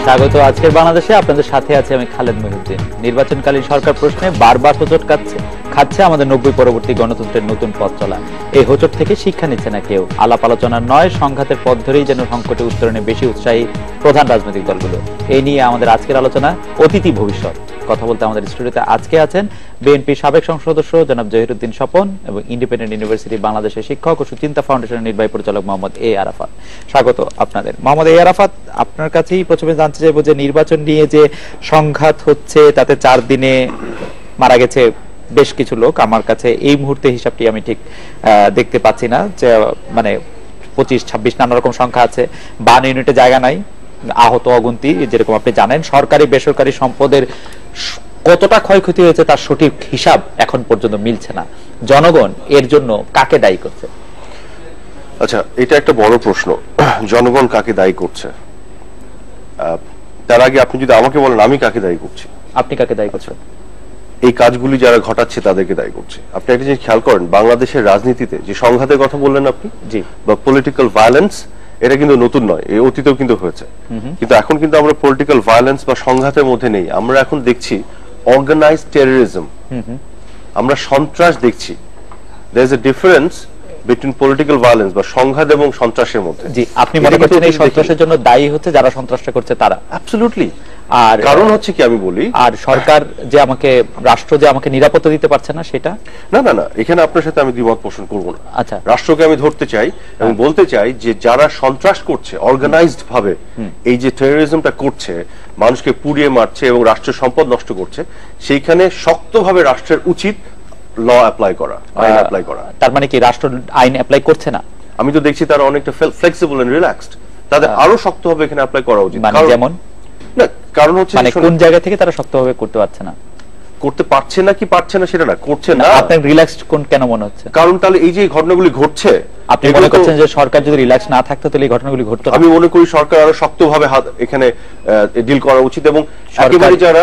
স্বাগত আজকের বাংলাদেশে। আপনাদের সাথে আছে আমি খালেদ মহিউদ্দিন। নির্বাচনকালীন সরকার প্রশ্নে বারবার হোঁচট খাচ্ছে আমাদের 90 পরবর্তী গণতন্ত্রের নতুন পথ চলা। এই হোঁচট থেকে শিক্ষা নিচ্ছে না কেউ। আলাপ আলোচনা নয়, সংঘাতের পথ ধরেই যেন সংকটে উত্তরণে বেশি উৎসাহী প্রধান রাজনৈতিক দলগুলো। এই নিয়ে আমাদের আজকের আলোচনা অতীতি ভবিষ্যৎ। কথা বলতে আমাদের স্টুডিওতে আজকে আছেন বিএনপির সাবেক সংসদ সদস্য জনাব জহিরুদ্দিন স্বপন এবং ইন্ডিপেন্ডেন্ট ইউনিভার্সিটি বাংলাদেশের শিক্ষক ও সুচিন্তা ফাউন্ডেশনের নির্বাহী পরিচালক মোহাম্মদ এ আরাফাত। স্বাগত আপনাদের। মোহাম্মদ এ আরাফাত, আপনার কাছেই প্রথমে জানতে চাইবো যে নির্বাচন নিয়ে যে সংঘাত হচ্ছে, তাতে 4 দিনে মারা গেছে বেশ কিছু লোক। আমার কাছে এই মুহূর্তে হিসাবটি আমি ঠিক দেখতে পাচ্ছি না, যে মানে 25-26 নানা রকম সংখ্যা আছে। 52 ইউনিটে জায়গা নাই, আহত অগুন্তি। যেরকম আপনি জানেন, সরকারি বেসরকারি সম্পদের কতটা ক্ষয়ক্ষতি হয়েছে তার সঠিক হিসাব এখন পর্যন্ত মিলছে না। জনগণ এর জন্য কাকে দায়ী করছে? আচ্ছা, এটা একটা বড় প্রশ্ন, জনগণ কাকে দায়ী করছে। তার আগে আপনি যদি আমাকে বলেন আমি কাকে দায়ী করছি। আপনি কাকে দায়ী করছেন? এই কাজগুলি যারা ঘটাচ্ছে তাদেরকে দায়ী করছে। আপনি একটা জিনিস খেয়াল করেন, বাংলাদেশের রাজনীতিতে যে সংঘাতের কথা বললেন আপনি, জি, বা পলিটিক্যাল ভায়োলেন্স, এটা কিন্তু নতুন নয়, এই অতীতেও কিন্তু হয়েছে। কিন্তু এখন কিন্তু আমরা পলিটিক্যাল ভায়োলেন্স বা সংঘাতের মধ্যে নেই। আমরা এখন দেখছি অর্গানাইজড টেররিজম, আমরা সন্ত্রাস দেখছি। There is a difference between political violence বা সংঘাত এবং সন্ত্রাসের মধ্যে। জি, আপনি মনে করছেন এই সন্ত্রাসের জন্য দায়ী হচ্ছে যারা সন্ত্রাসটা করছে তারা? অ্যাবসলিউটলি। আর কারণ হচ্ছে কি আমি বলি, আর সরকার যে আমাকে, রাষ্ট্র যে আমাকে নিরাপত্তা দিতে পারছে না সেটা? না না না, এখানে আপনার সাথে আমি দ্বিমত পোষণ করব না। আচ্ছা, রাষ্ট্রকে আমি ধরতে চাই এবং বলতে চাই যে যারা সন্ত্রাস করছে অর্গানাইজড ভাবে, এই যে টেররিজমটা করছে, মানুষকে পুড়িয়ে মারছে এবং রাষ্ট্রের সম্পদ নষ্ট করছে, সেইখানে শক্তভাবে রাষ্ট্রের উচিত ল অ্যাপ্লাই করা, আইন অ্যাপ্লাই করা। তার মানে কি রাষ্ট্র আইন অ্যাপ্লাই করছে না? আমি তো দেখছি তারা অনেকটা ফ্লেক্সিবল এন্ড রিল্যাক্সড। তাদের আরো শক্তভাবে এখানে অ্যাপ্লাই করা উচিত। যেমন না, কারণ হচ্ছে মানে কোন জায়গা থেকে তারা শক্তভাবে করতে পারছে না? করতে পারছে না কি পারছে না সেটা না, করছে না। আপনার রিল্যাক্সড কোন কেন মনে হচ্ছে? কারণ তাহলে এই যে ঘটনাগুলি ঘটছে, আপনি মনে করছেন যে সরকার যদি রিল্যাক্স না থাকতো তাহলে এই ঘটনাগুলি ঘটতো না? আমি মনে করি সরকার আরো শক্তভাবে এখানে ডিল করা উচিত। এবং একেবারে যারা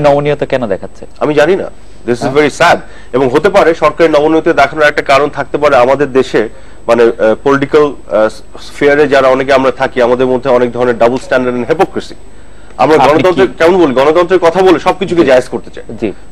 নমনীয়তা কেন দেখাচ্ছে আমি জানি না। This is very sad. এবং হতে পারে সরকারের নমনীয়তা দেখানোর একটা কারণ থাকতে পারে আমাদের দেশে, মানে পলিটিক্যাল স্ফিয়ারে যারা অনেকে আমরা থাকি, আমাদের মধ্যে অনেক ধরনের ডাবল স্ট্যান্ডার্ড এন্ড হিপোক্রেসি। আমরা গণতন্ত্রের কেমন বলি, গণতন্ত্রের কথা বলে সবকিছুকে জায়েজ করতে চাই।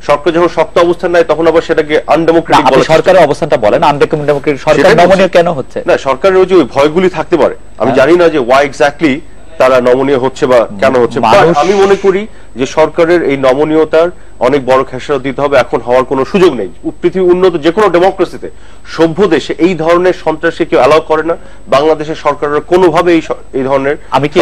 সরকার যখন শক্ত অবস্থান নেয় তখন আবার সেটাকে আনডেমোক্রেটিক বলে। সরকারের অবস্থানটা বলেন, আনডেমোক্রেটিক। সরকার নমনীয় কেন হচ্ছে না? সরকারের ওই যে ভয়গুলি থাকতে পারে। আমি জানি না যে ওয়াই এক্স্যাক্টলি তারা নমনীয় হচ্ছে বা কেন হচ্ছে। আমি মনে করি যে সরকারের এই নমনীয়তার অনেক বড় খেসারত দিতে হবে। এখন হওয়ার কোনো সুযোগ নেই। পৃথিবী উন্নত যে কোনো ডেমোক্রেসিতে, সভ্য দেশে এই ধরনের সন্ত্রাসকে কেউ অ্যালাউ করে না। বাংলাদেশের সরকারের কোনোভাবে এই ধরনের আমি কি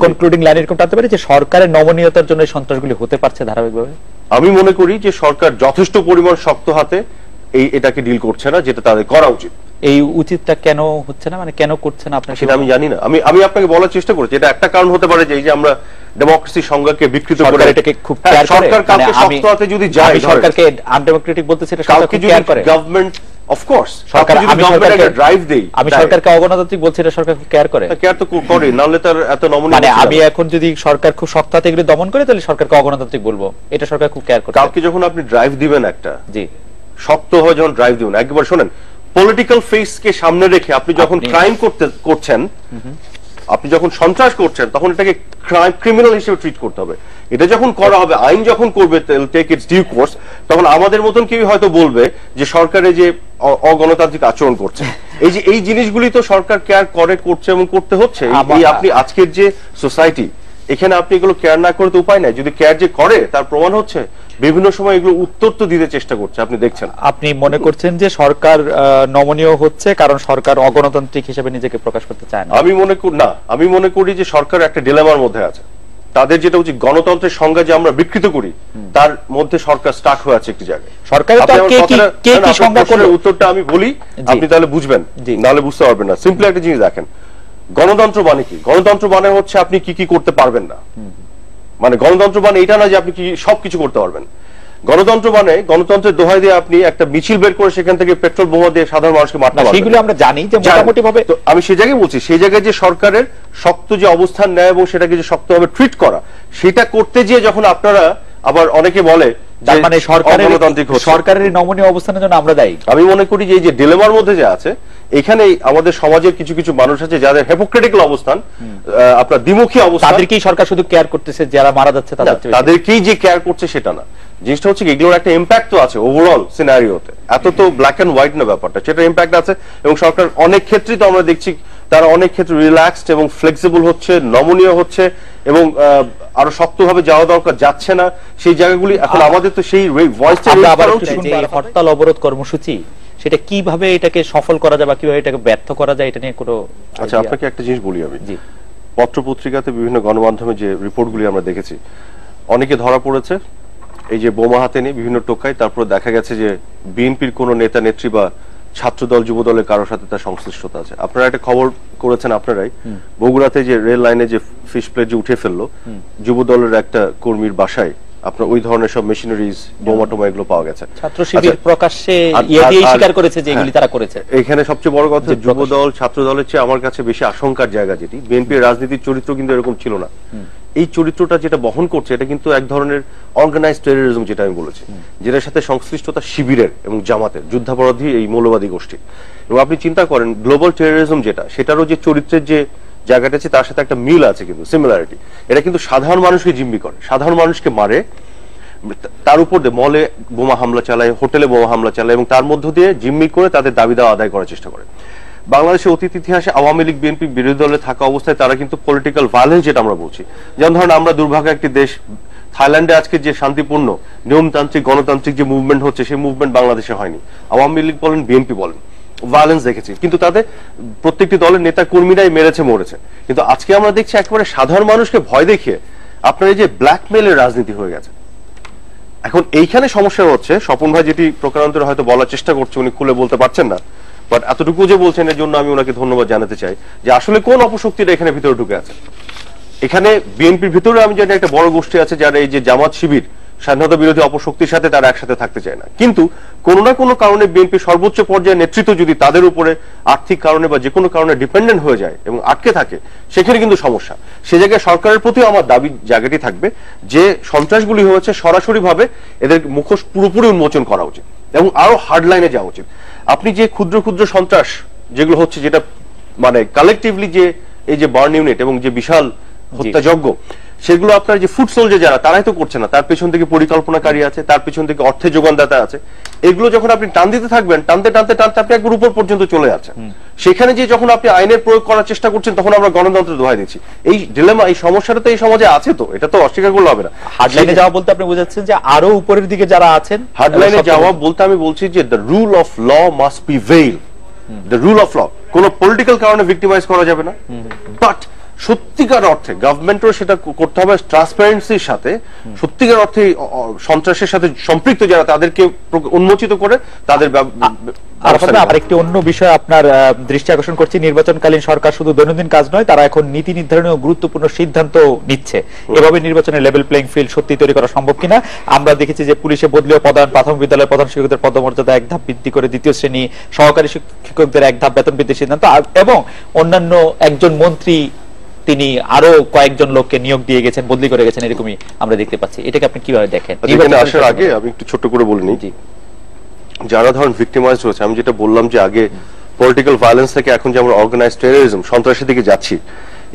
কনক্লুডিং লাইন এরকম টানতে পারি যে সরকারের নমনীয়তার জন্য এই সন্ত্রাসগুলি হতে পারছে ধারাবাহিকভাবে? আমি মনে করি যে সরকার যথেষ্ট পরিমাণ শক্ত হাতে এটাকে ডিল করছে না, যেটা তাদের করা উচিত। এই উচিতটা কেন হচ্ছে না, মানে কেন করছে না আপনার? সেটা আমি জানি না। আমি আপনাকে বলার চেষ্টা করছি, এটা একটা কারণ হতে পারে যে এই যে আমরা ডেমোক্রেসি সংজ্ঞাকে বিকৃত করে, এটাকে খুব কেয়ার করে। সরকার কাউকে শক্ত হাতে যদি যায়, সরকারকে আনডেমোক্রেটিক বলতেছে, এটা সরকার খুব কেয়ার করে। গভর্নমেন্ট অফ কোর্স সরকার, আমি সরকারকে ড্রাইভ দেই, আমি সরকারকে অগণতান্ত্রিক বলছি, এটা সরকার খুব কেয়ার করে। কেয়ার তো করে, নালে তার এত নমনীয়। মানে আমি এখন যদি সরকার খুব শক্ত হাতে এগুলো দমন করে তাহলে সরকারকে অগণতান্ত্রিক বলবো, এটা সরকার খুব কেয়ার করে। কালকে যখন আপনি ড্রাইভ দিবেন একটা, জি, শক্ত হয়ে যখন ড্রাইভ দিবেন, একবার শোনেন, পলিটিক্যাল ফেসকে সামনে রেখে আপনি যখন ক্রাইম করছেন, আপনি যখন সন্ত্রাস করছেন, তখন এটাকে ক্রিমিনাল হিসেবে ট্রিট করতে হবে। এটা যখন করা হবে, আইন যখন করবে টেক ইটস ডিউ কোর্স, তখন আমাদের মতন কেউ হয়তো বলবে যে সরকারে যে অগণতান্ত্রিক আচরণ করছে। এই জিনিসগুলি তো সরকার কেয়ার করছে এবং করতে হচ্ছে। আপনি আজকের যে সোসাইটি, এখানে আপনি এগুলো কেয়ার না করে তো উপায় নাই। যদি কেয়ার যে করে, তার প্রমাণ হচ্ছে বিভিন্ন সময় এগুলো উত্তর তো দিতে চেষ্টা করছে, আপনি দেখছেন। আপনি মনে করছেন যে সরকার নমনীয় হচ্ছে কারণ সরকার অগণতান্ত্রিক হিসেবে নিজেকে প্রকাশ করতে চায় না? আমি মনে করি যে সরকার একটা ডিলেমার মধ্যে আছে। তাদের যেটা উচিত, গণতন্ত্রের সংজ্ঞা যে আমরা বিকৃত করি, তার মধ্যে সরকার স্টাক হয়ে আছে একটি জায়গায়। সরকারের উত্তরটা আমি বলি, আপনি তাহলে বুঝবেন, নাহলে বুঝতে পারবেন না। সিম্পলি একটা জিনিস দেখেন, গণতন্ত্র মানে কি? গণতন্ত্র মানে হচ্ছে আপনি কি কি করতে পারবেন না। মানে গণতন্ত্র মানে এটা না যে আপনি কি সবকিছু করতে পারবেন। গণতন্ত্র মানে গণতন্ত্রের দোহাই দিয়ে আপনি একটা মিছিল বের করে সেখান থেকে পেট্রোল বোমা দিয়ে সাধারণ মানুষকে মারতে পারবেন। সেগুলো আমরা জানি যে মোটামুটি ভাবে। আমি সেই জায়গায় বলছি, সেই জায়গায় যে সরকারের শক্ত যে অবস্থান নেয় এবং সেটাকে যে শক্তভাবে ট্রিট করা, সেটা করতে গিয়ে যখন আপনারা আবার অনেকে বলে তার মানে সরকারের নমনীয় অবস্থানের জন্য আমরা দায়ী। আমি মনে করি যে এই যে ডিলেমার মধ্যে যে আছে, এখানে আমাদের সমাজের কিছু কিছু মানুষ আছে যাদের হিপোক্রেটিক্যাল অবস্থান, আপনার দ্বিমুখী অবস্থান। তাদেরকেই সরকার শুধু কেয়ার করতেছে, যারা মারা যাচ্ছে তাদেরকেই যে কেয়ার করছে সেটা না। জিনিসটা হচ্ছে এগুলোর একটা ইম্প্যাক্ট তো আছে ওভারঅল সিনারিওতে, এত তো ব্ল্যাক এন্ড হোয়াইট না ব্যাপারটা, সেটা ইম্প্যাক্ট আছে। এবং সরকার অনেক ক্ষেত্রেই তো আমরা দেখছি তারা অনেক ক্ষেত্রে রিল্যাক্সড এবং ফ্লেক্সিবল হচ্ছে, নমনীয় হচ্ছে, এবং আরো শক্তভাবে যাওয়া দরকার যাচ্ছে না সেই জায়গাগুলি। এখন আমাদের তো সেই ভয়েসটা হরতাল অবরোধ কর্মসূচি, সেটা কিভাবে এটাকে সফল করা যায় বা কিভাবে এটাকে ব্যর্থ করা যায়, এটা নিয়ে কোনো। আচ্ছা, আপনাকে একটা জিনিস বলি আমি, পত্র পত্রিকাতে বিভিন্ন গণমাধ্যমে যে রিপোর্টগুলি আমরা দেখেছি, অনেকে ধরা পড়েছে এই যে বোমা হাতে নিয়ে বিভিন্ন টোকায়, তারপর দেখা গেছে যে বিএনপির কোন নেতা নেত্রী বা ছাত্রদল যুবদলের কারোর সাথে তার সংশ্লিষ্টতা আছে। আপনারা একটা খবর করেছেন আপনারাই, বগুড়াতে যে রেল লাইনে যে ফিশ প্লেট যে উঠে ফেললো যুবদলের একটা কর্মীর বাসায়, আপনার ওই ধরনের সব মেশিনারিজ, বোমা টোমা এগুলো পাওয়া গেছে। ছাত্র শিবির প্রকাশ্যে স্বীকার করেছে যে এগুলি তারা করেছে। এখানে সবচেয়ে বড় কথা, যুবদল ছাত্র দলের চেয়ে আমার কাছে বেশি আশঙ্কার জায়গা যেটি, বিএনপির রাজনীতির চরিত্র কিন্তু এরকম ছিল না। এই চরিত্রটা যেটা বহন করছে এটা কিন্তু এক ধরনের অর্গানাইজড টেররিজম, যেটা আমি বলেছি, যেটার সাথে সংশ্লিষ্টতা শিবিরের এবং জামাতের, যুদ্ধাপরাধী এই মৌলবাদী গোষ্ঠী। এবং আপনি চিন্তা করেন গ্লোবাল টেররিজম যেটা, সেটারও যে চরিত্রের যে জায়গাটা আছে তার সাথে একটা মিল আছে, কিন্তু সিমিলারিটি। এটা কিন্তু সাধারণ মানুষকে জিম্মি করে, সাধারণ মানুষকে মারে, তার উপর দিয়ে মলে বোমা হামলা চালায়, হোটেলে বোমা হামলা চালায়, এবং তার মধ্য দিয়ে জিম্মি করে তাদের দাবি দাওয়া আদায় করার চেষ্টা করে। বাংলাদেশের অতীত ইতিহাসে আওয়ামী লীগ বিএনপি বিরোধী দলে থাকা অবস্থায় তারা কিন্তু পলিটিক্যাল ভায়োলেন্স, যেটা আমরা বলছি, যেমন ধরেন আমরা দুর্ভাগ্য একটি দেশ, থাইল্যান্ডে আজকে যে শান্তিপূর্ণ নিয়মতান্ত্রিক গণতান্ত্রিক যে মুভমেন্ট হচ্ছে, সেই মুভমেন্ট বাংলাদেশে হয়নি। আওয়ামী লীগ বলেন বিএনপি বলেন, ভায়োলেন্স দেখেছি, কিন্তু তাদের প্রত্যেকটি দলের নেতা কর্মীরাই মেরেছে মরেছে। কিন্তু আজকে আমরা দেখছি একেবারে সাধারণ মানুষকে ভয় দেখিয়ে আপনার এই যে ব্ল্যাকমেইলের রাজনীতি হয়ে গেছে। এখন এইখানে সমস্যা হচ্ছে, স্বপন ভাই যেটি প্রকারান্তরে হয়তো বলার চেষ্টা করছে, উনি খুলে বলতে পারছেন না, বাট এতটুকু যে বলছেন এর জন্য আমি ওনাকে ধন্যবাদ জানাতে চাই, যে আসলে কোন অপশক্তিটা এখানে ভিতরে ঢুকে আছে। এখানে বিএনপির ভিতরে আমি জানি একটা বড় গোষ্ঠী আছে যারা এই যে জামাত শিবির স্বাধীনতা বিরোধী অপশক্তির সাথে তারা একসাথে থাকতে চায় না, কিন্তু কোনো না কোনো কারণে বিএনপি সর্বোচ্চ পর্যায়ে নেতৃত্ব যদি তাদের উপরে আর্থিক কারণে বা যে কোনো কারণে ডিপেন্ডেন্ট হয়ে যায় এবং আটকে থাকে, সেখানে কিন্তু সমস্যা। সে জায়গায় সরকারের প্রতিও আমার দাবি জায়গাটি থাকবে যে সন্ত্রাসগুলি হয়েছে সরাসরি ভাবে এদের মুখোশ পুরোপুরি উন্মোচন করা উচিত এবং আরো হার্ড লাইনে যাওয়া উচিত। আপনি যে ক্ষুদ্র ক্ষুদ্র সন্ত্রাস যেগুলো হচ্ছে, যেটা মানে কালেকটিভলি যে এই যে বার্ন ইউনিট এবং যে বিশাল হত্যাযজ্ঞ, সেগুলো আপনার যে ফুড সোলজার যারা, তারাই তো করছে না, তার পেছন থেকে পরিকল্পনাকারী আছে, তার পেছন থেকে অর্থের যোগানদাতা আছে। এগুলো যখন আপনি টান দিতে থাকবেন, টানতে টানতে টানতে আপনি একবার উপর পর্যন্ত চলে যাচ্ছেন। সেখানে যে যখন আপনি আইনের প্রয়োগ করার চেষ্টা করছেন, তখন আমরা গণতন্ত্রের দোহাই দিচ্ছি। এই ডিলেমা, এই সমস্যাটা তো এই সমাজে আছে, তো এটা তো অস্বীকার করলে হবে না। হার্ডলাইনে যাওয়া বলতে আপনি বোঝাচ্ছেন যে আরো উপরের দিকে যারা আছেন, হার্ডলাইনে যাওয়া বলতে আমি বলছি যে the rule of law must prevail, the rule of law. কোন পলিটিক্যাল কারণে ভিক্টিমাইজ করা যাবে না, বাট সত্যিকার অর্থে গভর্নমেন্টও সেটা করতে হবে ট্রান্সপারেন্সির সাথে, সত্যিকার অর্থে সন্ত্রাসের সাথে সম্পৃক্ত যারা, তাদেরকে উন্মোচিত করে তাদের। আরেকটি অন্য বিষয় আপনার দৃষ্টি আকর্ষণ করছি, নির্বাচনকালীন সরকার শুধু দৈনন্দিন কাজ নয়, তারা এখন নীতি নির্ধারণেও গুরুত্বপূর্ণ সিদ্ধান্ত নিচ্ছে। এভাবে নির্বাচনের লেভেল প্লেইং ফিল্ড সত্যি তৈরি করা সম্ভব কিনা? আমরা দেখেছি যে পুলিশে বদলীয় প্রধান, প্রাথমিক বিদ্যালয়ের প্রধান শিক্ষকদের পদমর্যাদা 1 ধাপ বৃদ্ধি করে, দ্বিতীয় শ্রেণী সহকারী শিক্ষকদের 1 ধাপ বেতন বৃদ্ধির সিদ্ধান্ত, এবং অন্যান্য একজন মন্ত্রী তিনি আরো কয়েকজন লোককে নিয়োগ দিয়ে গেছেন, বদলি করে গেছেন, এরকমই আমরা দেখতে পাচ্ছি। এটাকে আপনি কিভাবে দেখেন? আসার আগে আমি একটু ছোট করে বলে নিই, যারা ধরুন ভিক্টিমাইজড হয়েছে, আমি যেটা বললাম যে আগে পলিটিক্যাল ভায়োলেন্স থেকে এখন যে আমরা অর্গানাইজড টেররিজম, সন্ত্রাসের দিকে যাচ্ছি,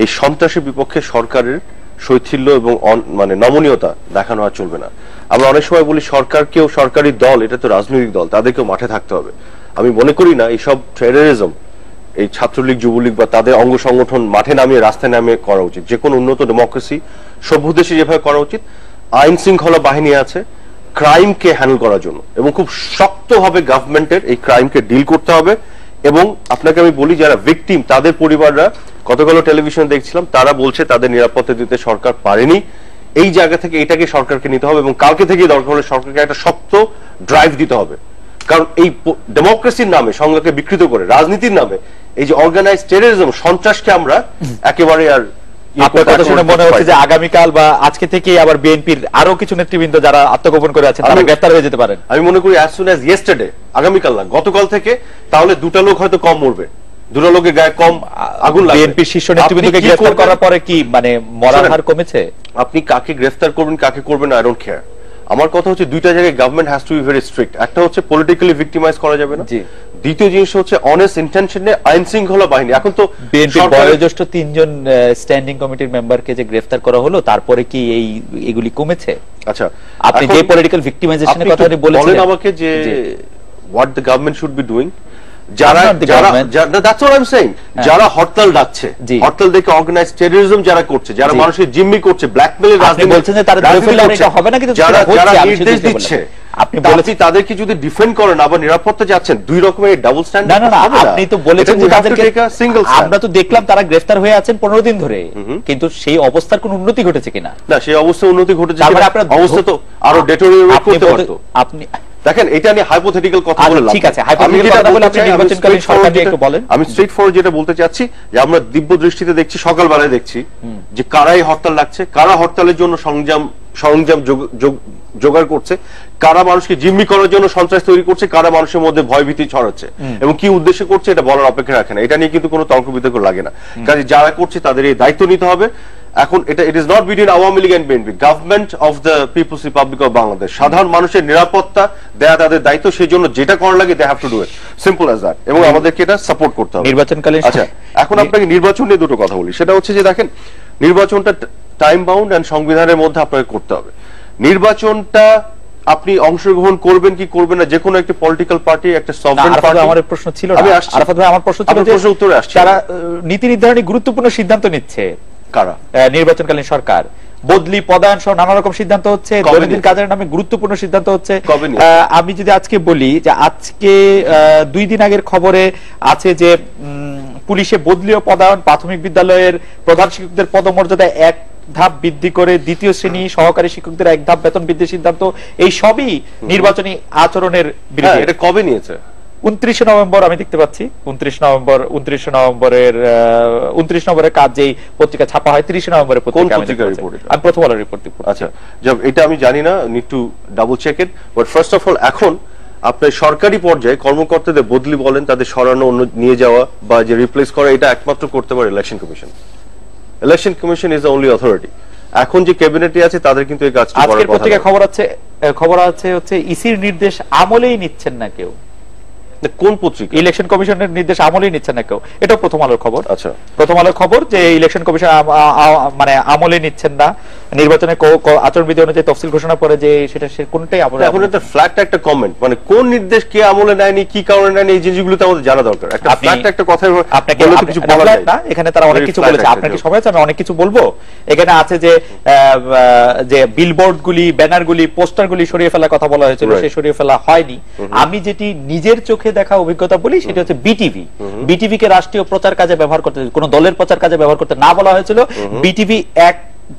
এই সন্ত্রাসের বিপক্ষে সরকারের শৈথিল্য এবং মানে নমনীয়তা দেখানো আর চলবে না। আমরা অনেক সময় বলি সরকারকেও, সরকারি দল এটা তো রাজনৈতিক দল, তাদেরকেও মাঠে থাকতে হবে। আমি মনে করি না এইসব টেররিজম এই ছাত্রলীগ যুবলীগ বা তাদের অঙ্গ সংগঠন মাঠে নামিয়ে রাস্তায় নামিয়ে করা উচিত। যে কোনো উন্নত ডেমোক্রেসি সভ্য দেশে যেভাবে করা উচিত, আইন শৃঙ্খলা বাহিনী আছে ক্রাইমকে হ্যান্ডেল করার জন্য, এবং খুব শক্তভাবে গভর্নমেন্টের এই ক্রাইমকে ডিল করতে হবে। এবং আপনাকে আমি বলি, যারা ভিকটিম তাদের পরিবাররা, গতকাল টেলিভিশনে দেখছিলাম, তারা বলছে তাদের নিরাপত্তা দিতে সরকার পারেনি। এই জায়গা থেকে এটাকে সরকারকে নিতে হবে, এবং কালকে থেকে দরকার হলে সরকারকে একটা শক্ত ড্রাইভ দিতে হবে। কারণ এই ডেমোক্রেসির নামে, সংজ্ঞাকে বিকৃত করে রাজনীতির নামে এই যে অর্গানাইজড টেররিজম, সন্ত্রাসকে আমরা একেবারে আর আপনার কথা শুনে মনে হচ্ছে যে আগামীকাল বা আজকে থেকে আবার বিএনপির আরো কিছু নেতৃবৃন্দ যারা আত্মগোপন করে আছেন তারা গ্রেফতার হয়ে যেতে পারেন। আমি মনে করি অ্যাজ সুন অ্যাজ ইয়েস্টারডে, আগামীকাল না, গতকাল থেকে, তাহলে দুটো লোক হয়তো কম মরবে, দুটো লোকের গায়ে কম আগুন লাগবে। বিএনপির শীর্ষ নেতৃবৃন্দকে গ্রেফতার করার পরে কি মানে মরার হার কমেছে? আপনি কাকে গ্রেফতার করবেন কাকে করবেন আই ডোন্ট কেয়ার। আমার কথা হচ্ছে দুইটা জায়গায় government has to be very strict. একটা হচ্ছে পলিটিক্যালি ভিক্টিমাইজ করা যাবে না, দ্বিতীয় জিনিস হচ্ছে অনেস্ট ইন্টেনশনে আইন শৃঙ্খলা বাহিনী এখন তো বিএনপির বয়োজ্যেষ্ঠ 3 জন স্ট্যান্ডিং কমিটির মেম্বারকে যে গ্রেফতার করা হলো তারপরে কি এগুলি কমেছে? আচ্ছা, আপনি যে পলিটিক্যাল ভিক্টিমাইজেশনের কথা বলেছিলেন, বলেন আমাকে যে what the government should be doing, যারা that's what I'm saying, যারা হরতাল ডাকছে, হরতাল দেখে অর্গানাইজড টেররিজম যারা করছে, যারা মানুষকে জিম্মি করছে, ব্ল্যাকমেইল, রাজনীতি বলছেন যে তারা ডিফেন্ড এটা হবে না, কিন্তু যারা নির্দেশ দিচ্ছে আপনি বলেছেন তাদেরকে যদি ডিফেন্ড করেন আবার নিরাপত্তা যাচ্ছেন, দুই রকমের ডাবল স্ট্যান্ডার্ড। না আপনি তো বলেছেন যে তাদেরকে আমরা তো দেখলাম তারা গ্রেফতার হয়ে আছেন 15 দিন ধরে, কিন্তু সেই অবস্থার কোনো উন্নতি ঘটেছে কিনা? না, সেই অবস্থার উন্নতি ঘটেছে, অবস্থা তো আরো ডেটোরিয়েট করতে পারতো। আপনি দেখেন এটা নিয়ে হাইপোথেটিক্যাল কথা বললাম, ঠিক আছে, হাইপোথেটিক্যাল কথা বলে আপনি নির্বাচনকালীন সরকার নিয়ে একটু বলেন। আমি স্ট্রেট ফরওয়ার্ড যেটা বলতে চাচ্ছি যে আমরা দিব্য দৃষ্টিতে দেখছি, সকালবেলায় দেখছি যে কারাই হরতাল লাগছে, কারা হরতালের জন্য সরঞ্জাম জোগাড় করছে, কারা মানুষকে জিম্মি করার জন্য সন্ত্রাস তৈরি করছে, কারা মানুষের মধ্যে ভয়ভীতি ছড়াচ্ছে এবং কি উদ্দেশ্যে করছে এটা বলার অপেক্ষা রাখে না। এটা নিয়ে কিন্তু কোনো তর্ক বিতর্ক লাগে না, কাজে যারা করছে তাদের এই দায়িত্ব নিতে হবে। এখন এটা it is not between Awami League and BNP, government of the people's republic of Bangladesh, সাধারণ মানুষের নিরাপত্তা দেয়া তাদের দায়িত্ব, সেই জন্য যেটা করা লাগে they have to do it, simple as that, এবং আমাদেরকে এটা সাপোর্ট করতে হবে নির্বাচনকালীন। আচ্ছা, এখন আপনাকে নির্বাচন নিয়ে দুটো কথা বলি, সেটা হচ্ছে যে দেখেন নির্বাচনটা টাইম বাউন্ড এন্ড সংবিধানের মধ্যে আপনাকে করতে হবে। নির্বাচনটা আপনি অংশগ্রহণ করবেন কি করবেন না, যে কোনো একটা পলিটিক্যাল পার্টি, একটা সভরেন পার্টি। আমার প্রশ্ন ছিল, আমি আসছি আরাফাত ভাই, আমার প্রশ্ন ছিল যে প্রশ্ন উত্তরে আসছে, তারা নীতি নির্ধারণী গুরুত্বপূর্ণ সিদ্ধান্ত নিচ্ছে কারা? নির্বাচনকালীন সরকার, বদলি, পদায়ন সহ নানা রকম সিদ্ধান্ত হচ্ছে, দৈনন্দিন কাজের নামে গুরুত্বপূর্ণ সিদ্ধান্ত হচ্ছে। আমি যদি আজকে বলি যে আজকে 2 দিন আগের খবরে আছে যে পুলিশে বদলি ও পদায়ন, প্রাথমিক বিদ্যালয়ের প্রধান শিক্ষকদের পদমর্যাদা 1 ধাপ বৃদ্ধি করে, দ্বিতীয় শ্রেণী সহকারী শিক্ষকদের 1 ধাপ বেতন বৃদ্ধির সিদ্ধান্ত, এই সবই নির্বাচনী আচরণের বিরুদ্ধে। এটা কবে নিয়েছে? 29 নভেম্বর আমি দেখতে পাচ্ছি, 29 নভেম্বরের কাজ যেই পত্রিকা ছাপা হয় 30 নভেম্বরের পত্রিকা, আমি প্রথম আলোর রিপোর্ট। আচ্ছা, এটা আমি জানি না, need to double check it, but first of all এখন আপনার সরকারি পর্যায়ে কর্মকর্তাদের বদলি বলেন, তাদের সরানো, নিয়ে যাওয়া বা যে রিপ্লেস করা, এটা একমাত্র করতে পারে election commission. Election commission is the only authority. এখন যে ক্যাবিনেটে আছে তাদের কিন্তু এই কাজটি করার কথা। আজকের পত্রিকায় খবর আছে হচ্ছে ইসির নির্দেশ আমলেই নিচ্ছেন না কেউ। কোন পত্রিকা? ইলেকশন কমিশনের নির্দেশ আমলেই নিচ্ছে না কেউ, এটা প্রথম আলোর খবর। আচ্ছা, প্রথম আলোর খবর যে ইলেকশন কমিশন মানে আমলে নিচ্ছেন না, নির্বাচনের আচরণবিধি অনুযায়ী তফসিল ঘোষণা করে যে সেটা কোনটাই আমলে। এখন একটা ফ্ল্যাট একটা কমেন্ট, মানে কোন নির্দেশ কে আমলে নেয়নি, কি কারণে নেয়নি, এই জিনিসগুলো তো আমাদের জানা দরকার। একটা ফ্ল্যাট একটা কথা আপনাকে কিছু বলা যায় না, এখানে তারা অনেক কিছু বলেছে, আপনাকে সময় আছে আমি অনেক কিছু বলবো। এখানে আছে যে বিলবোর্ডগুলি, ব্যানারগুলি, পোস্টারগুলি সরিয়ে ফেলার কথা বলা হয়েছিল, সে সরিয়ে ফেলা হয়নি। আমি যেটি নিজের চোখে দেখা অভিজ্ঞতা বলি সেটা হচ্ছে বিটিভি কে রাষ্ট্রীয় প্রচার কাজে ব্যবহার করতে, কোন দলের প্রচার কাজে ব্যবহার করতে না বলা হয়েছিল। বিটিভি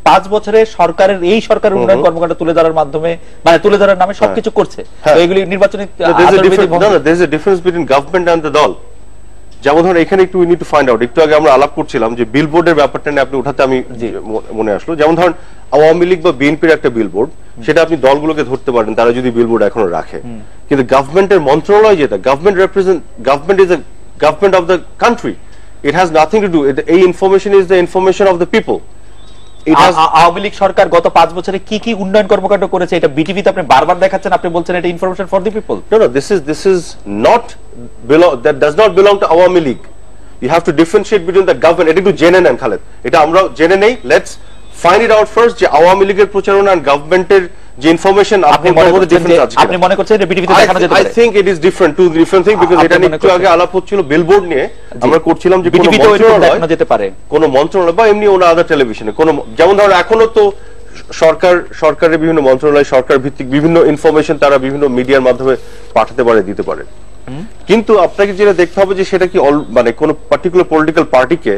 5 বছরে সরকারের উন্নয়ন কর্মকাণ্ড তুলে ধরার মাধ্যমে, মানে তুলে ধরার নামে সবকিছু করছে। এগুলি নির্বাচনী difference between government and the দল। যেমন ধরুন এখানে একটু we need to find out, একটু আগে আমরা আলাপ করছিলাম যে বিলবোর্ডের ব্যাপারটা নিয়ে আপনি উঠাতে আমি মনে আসলো। যেমন ধরুন আওয়ামী লীগ বা বিএনপির একটা বিলবোর্ড, সেটা আপনি দলগুলোকে ধরতে পারেন তারা যদি বিলবোর্ড এখনো রাখে, কিন্তু গভর্নমেন্টের মন্ত্রণালয় যেটা, government is the government of the country, it has nothing to do, এই information is the information of the people. Awami League সরকার গত 5 বছরে কি কি উন্নয়ন কর্মকাণ্ড করেছে এটা বিটিভিতে আপনি বারবার দেখাচ্ছেন, আপনি বলছেন এটা information for the people. No, this is not that does not belong to Awami League. You have to differentiate between the government. এটা একটু জেনে নেন খালেদ, এটা আমরা জেনে নেই, let's find it out first যে আওয়ামী লীগের প্রচারণা আর গভর্নমেন্টের যে ইনফরমেশন আপনি মনে করছেন এটা বিটিভিতে দেখানো যেতে পারে। I think it is different, two different thing, because এটা নিয়ে একটু আগে আলাপ হচ্ছিল বিলবোর্ড নিয়ে, আমরা করছিলাম যে বিটিভিতে দেখানো যেতে পারে কোন মন্ত্রণালয় বা এমনি ওনা আদার টেলিভিশনে কোন, যেমন ধরুন এখনো তো সরকারের বিভিন্ন মন্ত্রণালয়, সরকার ভিত্তিক বিভিন্ন ইনফরমেশন তারা বিভিন্ন মিডিয়ার মাধ্যমে পাঠাতে পারে, দিতে পারে, কিন্তু আপনাকে যেটা দেখতে হবে যে সেটা কি মানে কোন পার্টিকুলার পলিটিক্যাল পার্টিকে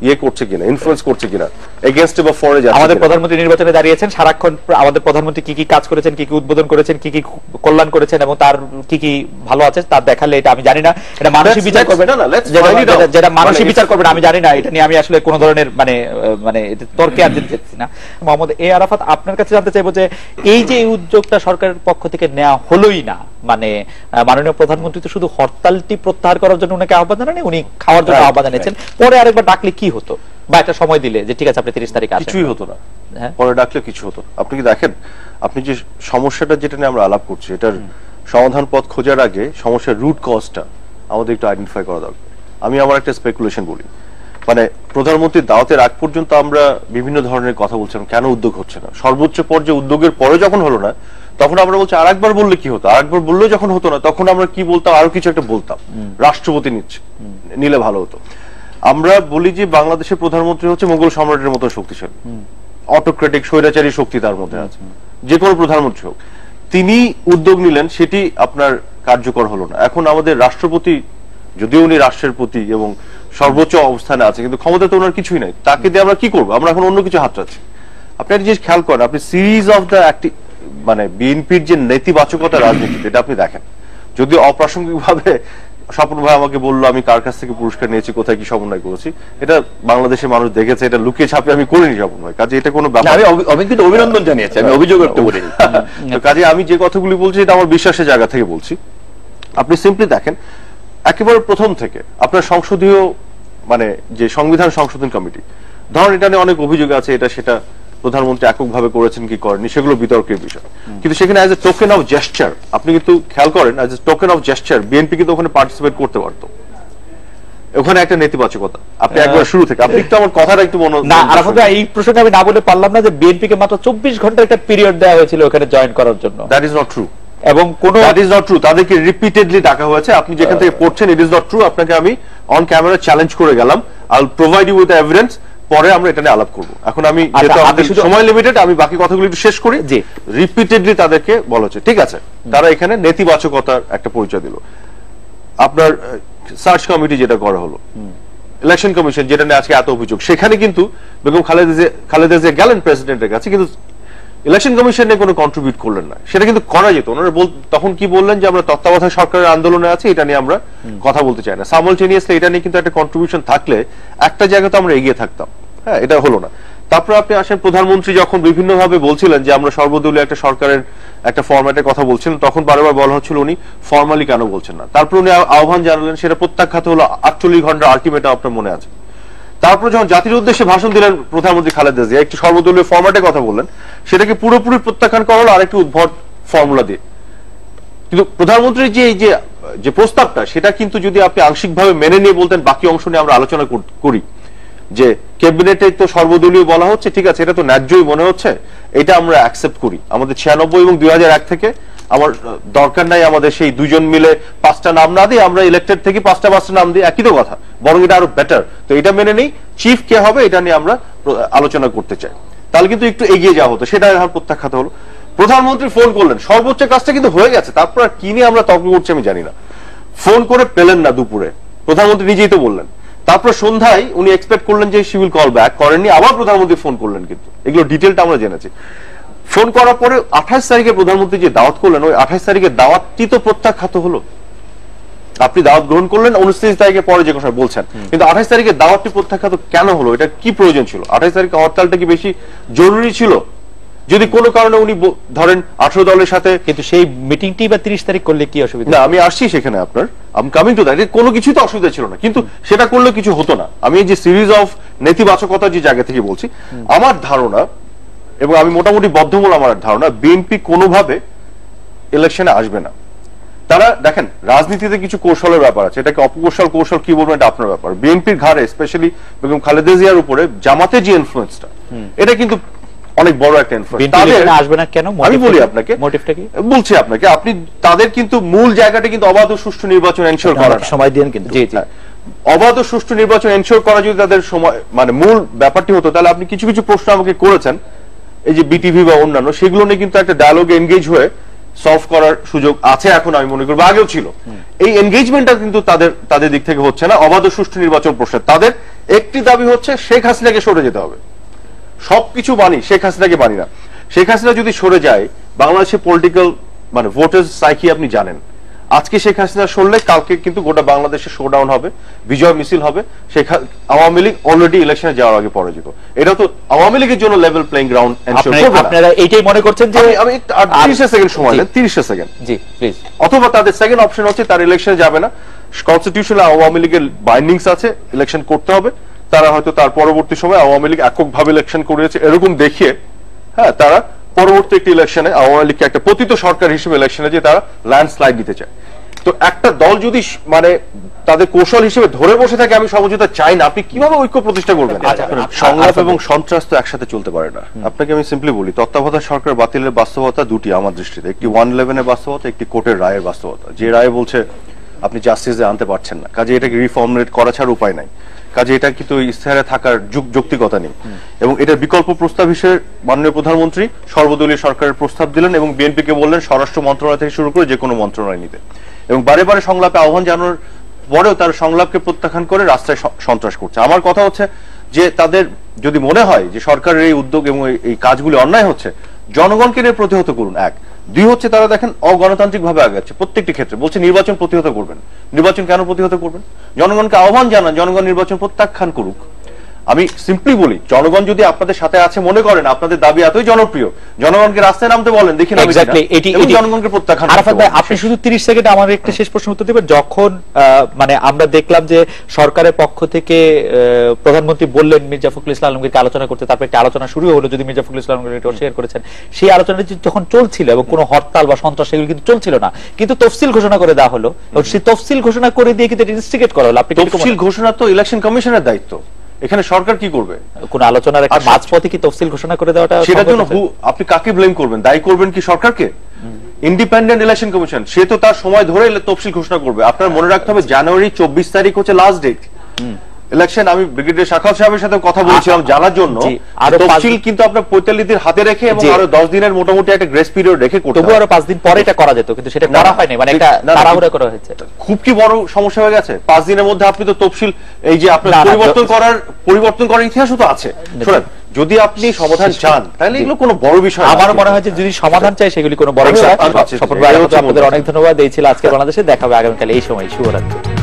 ইয়ে করছে কিনা, ইনফ্লুয়েন্স করছে কিনা, এগেইনস্ট বা ফর যাচ্ছে। আমাদের প্রধানমন্ত্রী নির্বাচনে দাঁড়িয়েছেন, সারাক্ষণ আমাদের প্রধানমন্ত্রী কি কি কাজ করেছেন, কি কি উদ্বোধন করেছেন, কি কি কল্যাণ করেছেন এবং তার কি কি ভালো আছে তার দেখালে, এটা আমি জানি না, এটা মানসিক বিচার করবেন না, যেটা মানসিক বিচার করবেন আমি জানি না, এটা নিয়ে আমি আসলে কোন ধরনের মানে তর্কে আর যেতে চাচ্ছি না। মোহাম্মদ আরাফাত, আপনার কাছে জানতে চাইবো যে এই যে উদ্যোগটা সরকারের পক্ষ থেকে নেওয়া হলোই না, মানে মাননীয় প্রধানমন্ত্রী তো শুধু হরতালটি প্রত্যাহার করার জন্য উনাকে আহ্বান জানাননি, উনি খাওয়ার জন্য আহ্বান জানিয়েছেন, পরে আরেকবার ডাকলে কি হতো বা একটা সময় দিলে যে ঠিক আছে আপনি 30 তারিখ আসেন, কিছুই হতো না, পরে ডাকলে কিছু হতো। আপনি কি দেখেন, আপনি যে সমস্যাটা যেটা নিয়ে আমরা আলাপ করছি এটার সমাধান পথ খোঁজার আগে সমস্যার রুট কজটা আমাদের একটু আইডেন্টিফাই করা দরকার। আমি আমার একটা স্পেকুলেশন বলি, মানে প্রধানমন্ত্রীর দাওয়াতের আগ পর্যন্ত আমরা বিভিন্ন ধরনের কথা বলছিলাম, কেন উদ্যোগ হচ্ছে না। সর্বোচ্চ পর্যায়ে উদ্যোগের পরে যখন হলো না, তখন আমরা বলছি আরেকবার বললে কি হতো, আরেকবার বললেও যখন হতো না, তখন আমরা কি বলতাম, আরো কিছু একটা বলতাম, রাষ্ট্রপতি নিলে ভালো হতো। আমরা বলি যে বাংলাদেশের প্রধানমন্ত্রী হচ্ছে মোগল সম্রাটের মতো শক্তিশালী, অটোক্রেটিক স্বৈরাচারী শক্তি তার মধ্যে আছে, যে কোনো প্রধানমন্ত্রী হোক। তিনি উদ্যোগ নিলেন, সেটি আপনার কার্যকর হলো না। এখন আমাদের রাষ্ট্রপতি, যদিও উনি রাষ্ট্রের প্রতি এবং সর্বোচ্চ অবস্থানে আছে, কিন্তু ক্ষমতা তো ওনার কিছুই নাই, তাকে দিয়ে আমরা কি করবো? আমরা এখন অন্য কিছু হাত রাখছি। আপনি একটা জিনিস খেয়াল করেন, আপনি সিরিজ অফ দ্য মানে বিএনপির যে নেতিবাচকতা রাজনীতিতে, এটা আপনি দেখেন। যদি অপ্রাসঙ্গিক ভাবে স্বপন ভাই আমাকে বললো আমি কার কাছ থেকে পুরস্কার নিয়েছি, কোথায় কি সমন্বয় করেছি, এটা বাংলাদেশের মানুষ দেখেছে, এটা লুকিয়ে ছাপে আমি করিনি স্বপন ভাই, কাজে এটা কোনো ব্যাপার। আমি কিন্তু অভিনন্দন জানিয়েছি, আমি অভিযোগ একটু বলিনি। কাজে আমি যে কথাগুলি বলছি এটা আমার বিশ্বাসের জায়গা থেকে বলছি। আপনি সিম্পলি দেখেন, একেবারে প্রথম থেকে আপনার সংসদীয় মানে যে সংবিধান সংশোধন কমিটি, ধরেন এটা নিয়ে অনেক অভিযোগ আছে, এটা সেটা প্রধানমন্ত্রী এককভাবে করেছেন কি করেননি, সেগুলো বিতর্কের বিষয়। কিন্তু সেখানে as a token of gesture, আপনি কিন্তু খেয়াল করেন, as a token of gesture BNP কিন্তু ওখানে পার্টিসিপেট করতে পারতো। ওখানে একটা নেতিবাচকতা আপনি একবার শুরু থেকে, আপনি একটু আমার কথাটা একটু মনে না, আরাফাত ভাই, এই প্রসঙ্গে আমি না বলে পারলাম না যে বিএনপি কে মাত্র 24 ঘন্টা একটা পিরিয়ড দেওয়া হয়েছিল ওখানে জয়েন করার জন্য। দ্যাট ইজ নট ট্রু, এবং কোন দ্যাট ইজ নট ট্রু। তাদেরকে রিপিটেডলি ডাকা হয়েছে, আপনি যেখান থেকে পড়ছেন, ইট ইজ নট ট্রু। আপনাকে আমি অন ক্যামেরা চ্যালেঞ্জ করে গেলাম, I will provide you with evidence, পরে আমরা এটা নিয়ে আলাপ করব। এখন আমি যেহেতু আমাদের সময় লিমিটেড, আমি বাকি কথাগুলো একটু শেষ করি। রিপিটেডলি তাদেরকে বলা হচ্ছে, ঠিক আছে, তারা এখানে নেতিবাচকতার একটা পরিচয় দিল। আপনার সার্চ কমিটি যেটা করা হলো, ইলেকশন কমিশন যেটা নিয়ে আজকে এত অভিযোগ, সেখানে কিন্তু বেগম খালেদা জিয়া গেলেন প্রেসিডেন্টের কাছে, কিন্তু ইলেকশন কমিশন নিয়ে কোনো কন্ট্রিবিউট করলেন না। সেটা কিন্তু করা যেত। ওনারা তখন কি বললেন যে আমরা তত্ত্বাবধায়ক সরকারের আন্দোলনে আছি, এটা নিয়ে আমরা কথা বলতে চাই না। সাইমালটেনিয়াসলি এটা নিয়ে কিন্তু একটা কন্ট্রিবিউশন থাকলে একটা জায়গাতে আমরা এগিয়ে থাকতাম। হ্যাঁ, এটা হলো না। তারপর আপনি আসেন, প্রধানমন্ত্রী যখন বিভিন্নভাবে বলছিলেন যে আমরা সর্বদলীয় একটা সরকারের একটা ফরম্যাটের কথা বলছিলেন, তখন বারবার বলা হচ্ছিল উনি ফর্মালি কেন বলছেন না। তারপর উনি আহ্বান জানালেন, সেটা প্রত্যাখ্যাত হলো 48 ঘন্টার আলটিমেটাম, আপনার মনে আছে। তারপর যখন জাতির উদ্দেশ্যে ভাষণ দিলেন প্রধানমন্ত্রী খালেদা জিয়া, একটি সর্বদলীয় ফরম্যাটে কথা বললেন, সেটাকে পুরোপুরি প্রত্যাখ্যান করা হলো আরেকটি উদ্ভট ফর্মুলা দিয়ে। কিন্তু প্রধানমন্ত্রীর যে এই যে প্রস্তাবটা, সেটা কিন্তু যদি আপনি আংশিকভাবে মেনে নিয়ে বলতেন বাকি অংশ নিয়ে আমরা আলোচনা করি, যে ক্যাবিনেটে তো সর্বদলীয় বলা হচ্ছে, ঠিক আছে, এটা তো ন্যায্যই মনে হচ্ছে, এটা আমরা অ্যাকসেপ্ট করি। আমাদের 96 এবং 2001 থেকে আমার দরকার নাই আমাদের সেই দুজন মিলে 5টা নাম না দিয়ে আমরা ইলেক্টেড থেকে 5টা নাম দিয়ে, একই তো কথা, বরং এটা আরো বেটার। তো এটা মেনে নেই, চিফ কে হবে এটা নিয়ে আমরা আলোচনা করতে চাই, তাহলে কিন্তু একটু এগিয়ে যাওয়া হতো। সেটা এখন প্রত্যাখ্যাত হলো। প্রধানমন্ত্রী ফোন করলেন, সর্বোচ্চ কাজটা কিন্তু হয়ে গেছে, তারপর আর কি নিয়ে আমরা তর্ক করছি আমি জানি না। ফোন করে পেলেন না দুপুরে, প্রধানমন্ত্রী নিজেই তো বললেন। তারপর সন্ধ্যায় উনি এক্সপেক্ট করলেন যে শি উইল কল ব্যাক, করেননি, আবার প্রধানমন্ত্রী ফোন করলেন, কিন্তু এগুলো ডিটেলটা আমরা জেনেছি। ফোন করার পরে 28 তারিখে প্রধানমন্ত্রী যে দাওয়াত করলেন, ওই 28 তারিখের দাওয়াতটি তো প্রত্যাখ্যাত হলো। আপনি দাওয়াত গ্রহণ করলেন 29 তারিখে পরে যে কথা বলছেন, কিন্তু 28 তারিখের দাওয়াতটি প্রত্যাখ্যাত কেন হলো? এটা কি প্রয়োজন ছিল? 28 তারিখে হরতালটা কি বেশি জরুরি ছিল? যদি কোনো কারণে উনি ধরেন 18 দলের সাথে, কিন্তু সেই মিটিংটি বা 30 তারিখ করলে কি অসুবিধা? না, আমি আসছি সেখানে, আপনার I am coming to that. কোনো কিছুই তো অসুবিধা ছিল না, কিন্তু সেটা করলে কিছু হতো না। আমি এই যে সিরিজ অফ নেতিবাচকতা যে জায়গা থেকে বলছি, আমার ধারণা, এবং আমি মোটামুটি বদ্ধমূল আমার ধারণা, বিএনপি কোনোভাবে ইলেকশনে আসবে না। তারা দেখেন, রাজনীতিতে কিছু কৌশলের ব্যাপার আছে, এটাকে অপকৌশল কৌশল কি বলবেন এটা আপনার ব্যাপার। বিএনপির ঘাড়ে স্পেশালি বেগম খালেদা জিয়ার উপরে জামাতের যে ইনফ্লুয়েন্সটা, এটা কিন্তু অনেক বড় একটা ইনফ্লুয়েন্স। আসবে না কেন? আমি বলি আপনাকে, মোটিভটা কি বলছি আপনাকে, আপনি তাদের কিন্তু মূল জায়গাটা কিন্তু অবাধ ও সুষ্ঠু নির্বাচন এনশিওর করা। সময় দেন কিন্তু, জি জি, অবাধ ও সুষ্ঠু নির্বাচন এনশিওর করা যদি তাদের সময় মানে মূল ব্যাপারটি হতো, তাহলে আপনি কিছু কিছু প্রশ্ন আমাকে করেছেন, এই যে বিটিভি বা অন্যান্য, সেগুলো নিয়ে কিন্তু একটা ডায়ালগে এনগেজ হয়ে সলভ করার সুযোগ আছে এখন, আমি মনে করবো, আগেও ছিল। এই এনগেজমেন্টটা কিন্তু তাদের দিক থেকে হচ্ছে না অবাধ ও সুষ্ঠু নির্বাচন প্রশ্নে। তাদের একটি দাবি হচ্ছে শেখ হাসিনাকে সরে যেতে হবে। সবকিছু মানি, শেখ হাসিনাকে মানি না। শেখ হাসিনা যদি সরে যায়, বাংলাদেশের পলিটিক্যাল মানে ভোটার সাইকি আপনি জানেন, আজকে শেখ হাসিনা সরলে কালকে কিন্তু গোটা বাংলাদেশে শোডাউন হবে, বিজয় মিছিল হবে। আওয়ামী লীগ অলরেডি ইলেকশনে যাওয়ার আগে পরাজিত। এটা তো আওয়ামী লীগের জন্য লেভেল প্লেইং গ্রাউন্ড এনশিওর করবে না। আপনারা এইটাই মনে করছেন যে আমি 30 সেকেন্ড সময় দেন, 30 সেকেন্ড, জি প্লিজ। অথবা তাদের সেকেন্ড অপশন হচ্ছে তার ইলেকশনে যাবে না, কনস্টিটিউশনাল আওয়ামী লীগের বাইন্ডিংস আছে, ইলেকশন করতে হবে। তারা হয়তো তার পরবর্তী সময় আওয়ামী লীগ এককভাবে ইলেকশন করেছে এরকম দেখিয়ে, হ্যাঁ, তারা পরবর্তী একটি ইলেকশনে আওয়ামী লীগকে একটা পতিত সরকার হিসেবে ইলেকশনে যে তারা ল্যান্ডস্লাইড দিতে চায়। তো একটা দল যদি মানে তাদের কৌশল হিসেবে ধরে বসে থাকে আমি সমঝোতা চাই না, আপনি কিভাবে ঐক্য প্রতিষ্ঠা করবেন? সংলাপ এবং সন্ত্রাস তো একসাথে চলতে পারে না। আপনাকে আমি সিম্পলি বলি, তত্ত্বাবধায়ক সরকার বাতিলের বাস্তবতা দুটি আমার দৃষ্টিতে, একটি 111 এর বাস্তবতা, একটি কোর্টের রায়ের বাস্তবতা। যে রায় বলছে আপনি জাস্টিসে আনতে পারছেন না, কাজে এটাকে রিফর্মুলেট করা ছাড়া উপায় নাই, কাজে এটা কিন্তু ইস্তেহারে থাকার যৌক্তিকতা নেই। এবং এটার বিকল্প প্রস্তাব হিসেবে মাননীয় প্রধানমন্ত্রী সর্বদলীয় সরকারের প্রস্তাব দিলেন এবং বিএনপিকে বললেন স্বরাষ্ট্র মন্ত্রণালয় থেকে শুরু করে যে কোনো মন্ত্রণালয় নিতে, এবং বারে বারে সংলাপে আহ্বান জানানোর পরেও তার সংলাপকে প্রত্যাখ্যান করে রাস্তায় সন্ত্রাস করছে। আমার কথা হচ্ছে যে তাদের যদি মনে হয় যে সরকারের এই উদ্যোগ এবং এই কাজগুলি অন্যায় হচ্ছে, জনগণকে নিয়ে প্রতিহত করুন। এক, দুই হচ্ছে তারা দেখেন অগণতান্ত্রিক ভাবে আগাচ্ছে প্রত্যেকটি ক্ষেত্রে, বলছে নির্বাচন প্রতিহত করবেন। নির্বাচন কেন প্রতিহত করবেন? জনগণকে আহ্বান জানান, জনগণ নির্বাচন প্রত্যাখ্যান করুক। আমি সিম্পলি বলি, জনগণ যদি আপনাদের সাথে আছে মনে করেন, আপনাদের দাবি এতই জনপ্রিয়, জনগণকে রাস্তায় নামতে বলেন, দেখি জনগণকে প্রত্যাখ্যান। আরাফাত ভাই, আপনি শুধু 30 সেকেন্ড আমার একটা শেষ প্রশ্ন উত্তর দিবেন। যখন মানে আমরা দেখলাম যে সরকারের পক্ষ থেকে প্রধানমন্ত্রী বললেন মির্জা ফখরুল ইসলাম আলমগীরকে আলোচনা করতে, তারপর একটা আলোচনা শুরু হলো, যদি মির্জা ফখরুল ইসলাম আলমগীর এটা শেয়ার করেছেন, সেই আলোচনাটি যখন চলছিল এবং কোনো হরতাল বা সন্ত্রাস সেগুলো কিন্তু চলছিল না, কিন্তু তফসিল ঘোষণা করে দেওয়া হলো, এবং সেই তফসিল ঘোষণা করে দিয়ে কিন্তু ইনস্টিগেট করা হলো। আপনি তফসিল ঘোষণা তো ইলেকশন কমিশনের দায়িত্ব, এখানে সরকার কি করবে? কোন আলোচনার একটা মাঝপথে কি তফসিল ঘোষণা করে দেওয়াটা, সেটার জন্য আপনি কাকে ব্লেম করবেন? দায়ী করবেন কি সরকারকে? ইন্ডিপেন্ডেন্ট ইলেকশন কমিশন, সে তো তার সময় ধরে তফসিল ঘোষণা করবে। আপনার মনে রাখতে হবে জানুয়ারি 24 তারিখ হচ্ছে লাস্ট ডেট ইলেকশন। আমি ব্রিগেডিয়ার শাখাল সাহেবের সাথে কথা বলছিলাম জানার জন্য, তফসিল কিন্তু আপনার 45 দিন হাতে রেখে এবং আরো 10 দিনের মোটামুটি একটা গ্রেস পিরিয়ড রেখে করতে হবে। তবু আরো 5 দিন পরে এটা করা যেত, কিন্তু সেটা করা হয়নি, মানে একটা তাড়াহুড়া করা হয়েছে। খুব কি বড় সমস্যা হয়ে গেছে? 5 দিনের মধ্যে আপনি তো তফসিল এই যে আপনার পরিবর্তন করার ইতিহাসও তো আছে। শুনেন, যদি আপনি সমাধান চান তাহলে এগুলো কোনো বড় বিষয়। আমার মনে হয় যে যদি সমাধান চাই সেগুলি কোনো বড় বিষয়। আপনাদের অনেক ধন্যবাদ। এই ছিল আজকে বাংলাদেশে, দেখা হবে আগামীকাল এই সময়। শুভরাত্রি।